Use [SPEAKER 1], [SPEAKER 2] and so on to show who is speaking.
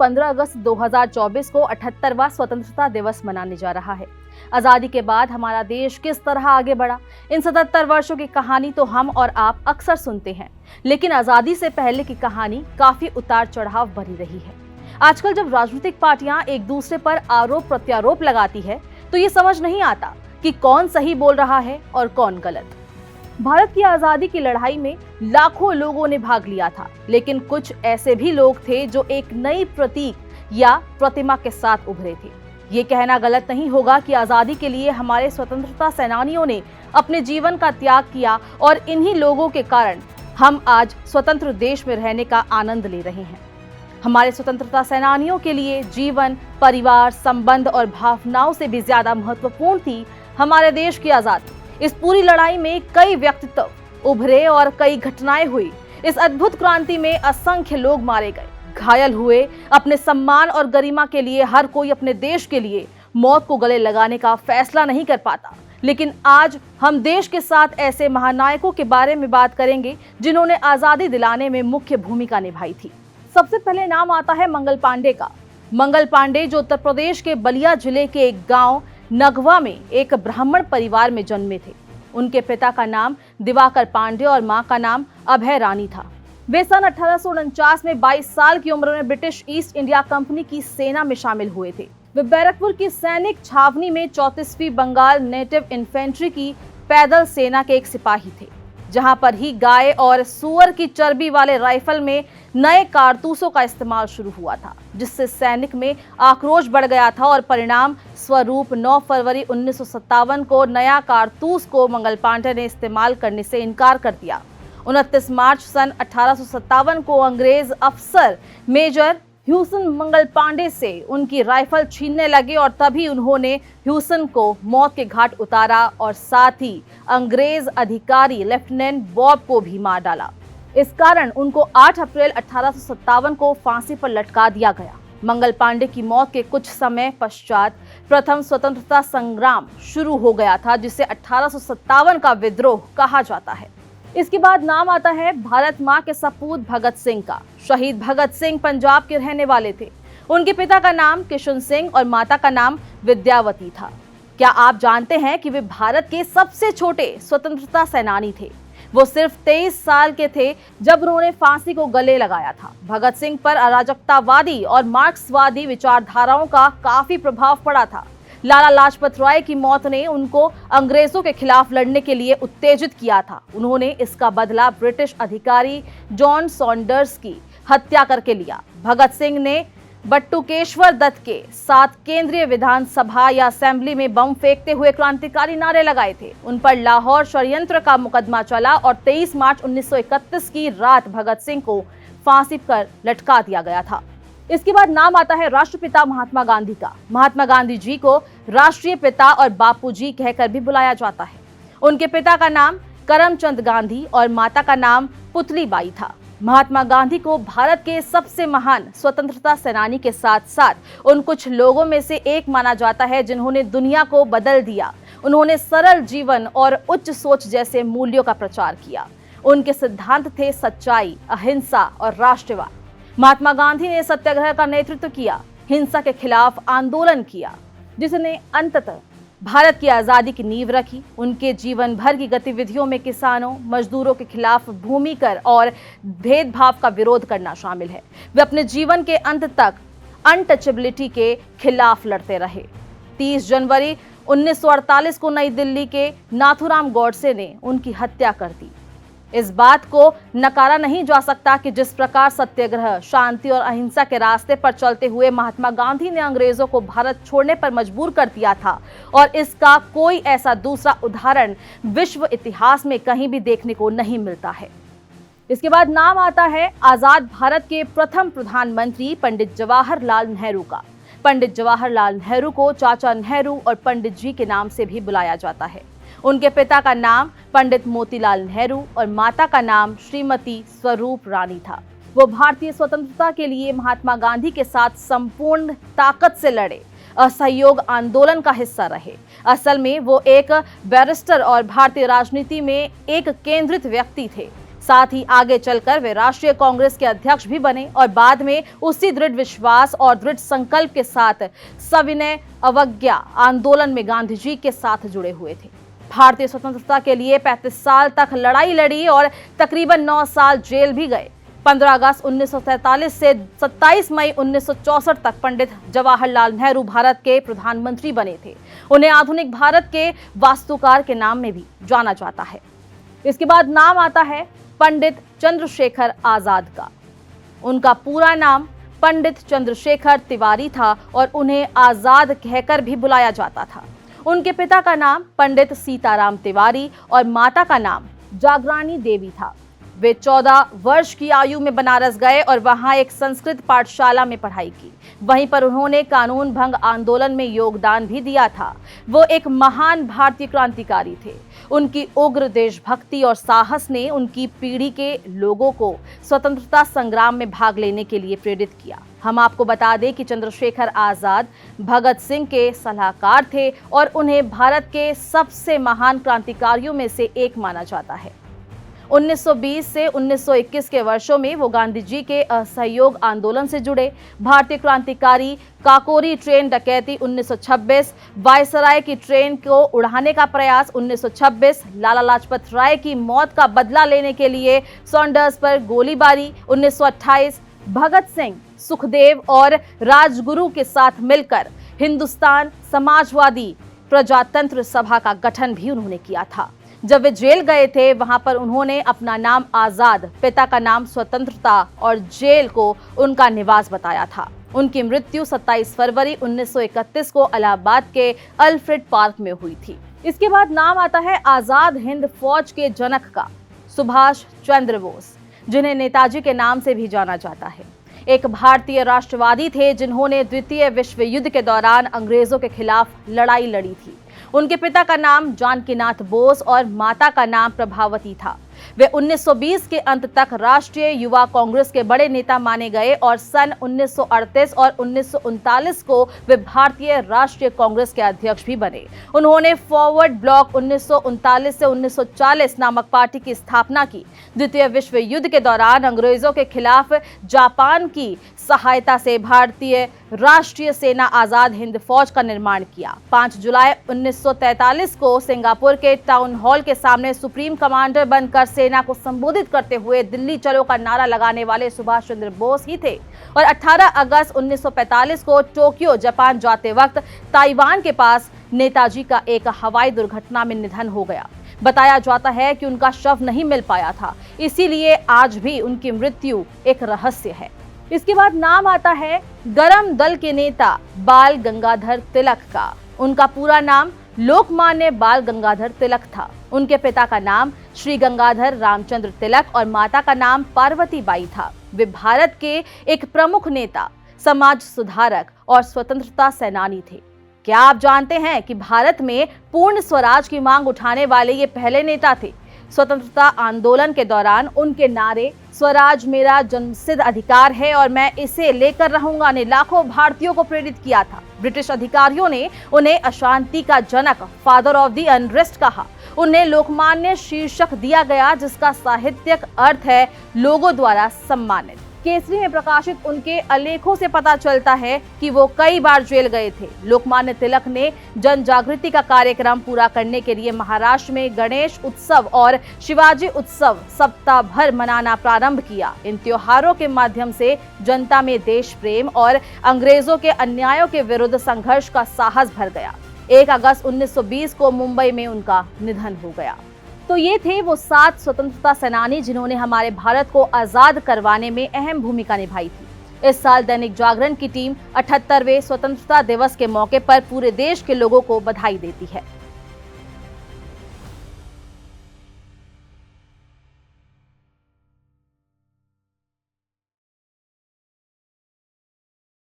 [SPEAKER 1] 15 अगस्त 2024 को 78वां स्वतंत्रता दिवस मनाने जा रहा है। आजादी के बाद हमारा देश किस तरह आगे बढ़ा, इन 77 वर्षों की कहानी तो हम और आप अक्सर सुनते हैं, लेकिन आजादी से पहले की कहानी काफी उतार चढ़ाव भरी रही है। आजकल जब राजनीतिक पार्टियां एक दूसरे पर आरोप प्रत्यारोप लगाती है तो ये समझ नहीं आता कि कौन सही बोल रहा है और कौन गलत। भारत की आजादी की लड़ाई में लाखों लोगों ने भाग लिया था, लेकिन कुछ ऐसे भी लोग थे जो एक नई प्रतीक या प्रतिमा के साथ उभरे थे। ये कहना गलत नहीं होगा कि आजादी के लिए हमारे स्वतंत्रता सेनानियों ने अपने जीवन का त्याग किया और इन्हीं लोगों के कारण हम आज स्वतंत्र देश में रहने का आनंद ले रहे हैं। हमारे स्वतंत्रता सेनानियों के लिए जीवन, परिवार, संबंध और भावनाओं से भी ज्यादा महत्वपूर्ण थी हमारे देश की आजादी। इस पूरी लड़ाई में कई व्यक्तित्व उभरे और कई घटनाएं हुई। इस अद्भुत क्रांति में असंख्य लोग मारे गए, घायल हुए। अपने सम्मान और गरिमा के लिए हर कोई अपने देश के लिए मौत को गले लगाने का फैसला नहीं कर पाता, लेकिन आज हम देश के साथ ऐसे महानायकों के बारे में बात करेंगे जिन्होंने आजादी दिलाने में मुख्य भूमिका निभाई थी। सबसे पहले नाम आता है मंगल पांडे का। मंगल पांडे जो उत्तर प्रदेश के बलिया जिले के एक गांव नगवा में एक ब्राह्मण परिवार में जन्मे थे। उनके पिता का नाम दिवाकर पांडे और मां का नाम अभय रानी था। वे सन 1849 में 22 साल की उम्र में ब्रिटिश ईस्ट इंडिया कंपनी की सेना में शामिल हुए थे। वे बैरकपुर की सैनिक छावनी में 34वीं बंगाल नेटिव इन्फेंट्री की पैदल सेना के एक सिपाही थे, जहां पर ही गाय और सुअर की चर्बी वाले राइफल में नए कारतूसों का इस्तेमाल शुरू हुआ था, जिससे सैनिक में आक्रोश बढ़ गया था और परिणाम स्वरूप 9 फरवरी 1957 को नया कारतूस को मंगल पांडे ने इस्तेमाल करने से इनकार कर दिया। 29 मार्च सन 1857 को अंग्रेज अफसर मेजर ह्यूसन मंगल पांडे से उनकी राइफल छीनने लगे और तभी उन्होंने ह्यूसन को मौत के घाट उतारा और साथ ही अंग्रेज अधिकारी लेफ्टिनेंट बॉब को भी मार डाला। इस कारण उनको 8 अप्रैल 1857 को फांसी पर लटका दिया गया। मंगल पांडे की मौत के कुछ समय पश्चात प्रथम स्वतंत्रता संग्राम शुरू हो गया था, जिसे 1857 का विद्रोह कहा जाता है। इसके बाद नाम आता है भारत मां के सपूत भगत सिंह का। शहीद भगत सिंह पंजाब के रहने वाले थे। उनके पिता का नाम किशन सिंह और माता का नाम विद्यावती था। क्या आप जानते हैं कि वे भारत के सबसे छोटे स्वतंत्रता सेनानी थे? वो सिर्फ 23 साल के थे जब उन्होंने फांसी को गले लगाया था। भगत सिंह पर अराजकतावादी और मार्क्सवादी विचारधाराओं का काफी प्रभाव पड़ा था। लाला लाजपत राय की मौत ने उनको अंग्रेजों के खिलाफ लड़ने के लिए उत्तेजित किया था। उन्होंने इसका बदला ब्रिटिश अधिकारी जॉन सॉन्डर्स की हत्या करके लिया। भगत सिंह ने बटुकेश्वर दत्त के साथ केंद्रीय विधानसभा या असेंबली में बम फेंकते हुए क्रांतिकारी नारे लगाए थे। उन पर लाहौर षड्यंत्र का मुकदमा चला और 23 मार्च 1931 की रात भगत सिंह को फांसी पर लटका दिया गया था। इसके बाद नाम आता है राष्ट्रपिता महात्मा गांधी का। महात्मा गांधी जी को राष्ट्रीय पिता और बापू जी कहकर भी बुलाया जाता है। उनके पिता का नाम करमचंद गांधी और माता का नाम पुतली बाई था। महात्मा गांधी को भारत के सबसे महान स्वतंत्रता सेनानी के साथ साथ उन कुछ लोगों में से एक माना जाता है जिन्होंने दुनिया को बदल दिया। उन्होंने सरल जीवन और उच्च सोच जैसे मूल्यों का प्रचार किया। उनके सिद्धांत थे सच्चाई, अहिंसा और राष्ट्रवाद। महात्मा गांधी ने सत्याग्रह का नेतृत्व किया, हिंसा के खिलाफ आंदोलन किया, जिसने अंततः भारत की आजादी की नींव रखी। उनके जीवन भर की गतिविधियों में किसानों, मजदूरों के खिलाफ भूमि कर और भेदभाव का विरोध करना शामिल है। वे अपने जीवन के अंत तक अनटचेबिलिटी के खिलाफ लड़ते रहे। 30 जनवरी 1948 को नई दिल्ली के नाथूराम गॉडसे ने उनकी हत्या कर दी। इस बात को नकारा नहीं जा सकता कि जिस प्रकार सत्याग्रह, शांति और अहिंसा के रास्ते पर चलते हुए महात्मा गांधी ने अंग्रेजों को भारत छोड़ने पर मजबूर कर दिया था, और इसका कोई ऐसा दूसरा उदाहरण विश्व इतिहास में कहीं भी देखने को नहीं मिलता है। इसके बाद नाम आता है आजाद भारत के प्रथम प्रधानमंत्री पंडित जवाहरलाल नेहरू का। पंडित जवाहरलाल नेहरू को चाचा नेहरू और पंडित जी के नाम से भी बुलाया जाता है। उनके पिता का नाम पंडित मोतीलाल नेहरू और माता का नाम श्रीमती स्वरूप रानी था। वो भारतीय स्वतंत्रता के लिए महात्मा गांधी के साथ संपूर्ण ताकत से लड़े, असहयोग आंदोलन का हिस्सा रहे। असल में वो एक बैरिस्टर और भारतीय राजनीति में एक केंद्रित व्यक्ति थे। साथ ही आगे चलकर वे राष्ट्रीय कांग्रेस के अध्यक्ष भी बने और बाद में उसी दृढ़ विश्वास और दृढ़ संकल्प के साथ सविनय अवज्ञा आंदोलन में गांधी जी के साथ जुड़े हुए थे। भारतीय स्वतंत्रता के लिए 35 साल तक लड़ाई लड़ी और तकरीबन 9 साल जेल भी गए। 15 अगस्त 1947 से 27 मई 1964 तक पंडित जवाहरलाल नेहरू भारत के प्रधानमंत्री बने थे। उन्हें आधुनिक भारत के वास्तुकार के नाम में भी जाना जाता है। इसके बाद नाम आता है पंडित चंद्रशेखर आजाद का। उनका पूरा नाम पंडित चंद्रशेखर तिवारी था और उन्हें आजाद कहकर भी बुलाया जाता था। उनके पिता का नाम पंडित सीताराम तिवारी और माता का नाम जागरानी देवी था। वे 14 वर्ष की आयु में बनारस गए और वहां एक संस्कृत पाठशाला में पढ़ाई की। वहीं पर उन्होंने कानून भंग आंदोलन में योगदान भी दिया था। वो एक महान भारतीय क्रांतिकारी थे। उनकी उग्र देशभक्ति और साहस ने उनकी पीढ़ी के लोगों को स्वतंत्रता संग्राम में भाग लेने के लिए प्रेरित किया। हम आपको बता दें कि चंद्रशेखर आजाद भगत सिंह के सलाहकार थे और उन्हें भारत के सबसे महान क्रांतिकारियों में से एक माना जाता है। 1920 से 1921 के वर्षों में वो गांधी जी के असहयोग आंदोलन से जुड़े। भारतीय क्रांतिकारी काकोरी ट्रेन डकैती 1926, वायसराय की ट्रेन को उड़ाने का प्रयास 1926, लाला लाजपत राय की मौत का बदला लेने के लिए सॉन्डर्स पर गोलीबारी 1928, भगत सिंह, सुखदेव और राजगुरु के साथ मिलकर हिंदुस्तान समाजवादी प्रजातंत्र सभा का गठन भी उन्होंने किया था। जब वे जेल गए थे वहां पर उन्होंने अपना नाम आजाद, पिता का नाम स्वतंत्रता और जेल को उनका निवास बताया था। उनकी मृत्यु 27 फरवरी 1931 को इलाहाबाद के अल्फ्रेड पार्क में हुई थी। इसके बाद नाम आता है आजाद हिंद फौज के जनक का, सुभाष चंद्र बोस, जिन्हें नेताजी के नाम से भी जाना जाता है। एक भारतीय राष्ट्रवादी थे जिन्होंने द्वितीय विश्व युद्ध के दौरान अंग्रेजों के खिलाफ लड़ाई लड़ी थी। उनके पिता का नाम जानकीनाथ बोस और माता का नाम प्रभावती था। वे 1920 के अंत तक राष्ट्रीय युवा कांग्रेस के बड़े नेता माने गए और सन 1938 और 1939 को वे भारतीय राष्ट्रीय कांग्रेस के अध्यक्ष भी बने। उन्होंने फॉरवर्ड ब्लॉक 1939 से 1940 नामक पार्टी की स्थापना की। द्वितीय विश्व युद्ध के दौरान अंग्रेजों के खिलाफ जापान की सहायता से भारतीय राष्ट्रीय सेना आजाद हिंद फौज का निर्माण किया। 5 जुलाई 1943 को सिंगापुर के टाउन हॉल के सामने सुप्रीम कमांडर बनकर सेना को संबोधित करते हुए दिल्ली चलो का नारा लगाने वाले सुभाष चंद्र बोस ही थे। और 18 अगस्त 1945 को टोक्यो जापान जाते वक्त ताइवान के पास नेताजी का एक हवाई दुर्घटना में निधन हो गया। बताया जाता है कि उनका शव नहीं मिल पाया था, इसीलिए आज भी उनकी मृत्यु एक रहस्य है। इसके बाद नाम आता है गरम दल के नेता बाल गंगाधर तिलक का। उनका पूरा नाम लोकमान्य बाल गंगाधर तिलक था। उनके पिता का नाम श्री गंगाधर रामचंद्र तिलक और माता का नाम पार्वती बाई था। वे भारत के एक प्रमुख नेता, समाज सुधारक और स्वतंत्रता सेनानी थे। क्या आप जानते हैं कि भारत में पूर्ण स्वराज की मांग उठाने वाले ये पहले नेता थे। स्वतंत्रता आंदोलन के दौरान उनके नारे स्वराज मेरा जन्मसिद्ध अधिकार है और मैं इसे लेकर रहूंगा ने लाखों भारतीयों को प्रेरित किया था। ब्रिटिश अधिकारियों ने उन्हें अशांति का जनक, फादर ऑफ द अनरेस्ट कहा। उन्हें लोकमान्य शीर्षक दिया गया जिसका साहित्यिक अर्थ है लोगों द्वारा सम्मानित। केसरी में प्रकाशित उनके आलेखों से पता चलता है कि वो कई बार जेल गए थे। लोकमान्य तिलक ने जन जागृति का कार्यक्रम पूरा करने के लिए महाराष्ट्र में गणेश उत्सव और शिवाजी उत्सव सप्ताह भर मनाना प्रारंभ किया। इन त्योहारों के माध्यम से जनता में देश प्रेम और अंग्रेजों के अन्यायों के विरुद्ध संघर्ष का साहस भर गया। 1 अगस्त 1920 को मुंबई में उनका निधन हो गया। तो ये थे वो 7 स्वतंत्रता सेनानी जिन्होंने हमारे भारत को आजाद करवाने में अहम भूमिका निभाई थी। इस साल दैनिक जागरण की टीम 78वें स्वतंत्रता दिवस के मौके पर पूरे देश के लोगों को बधाई देती है।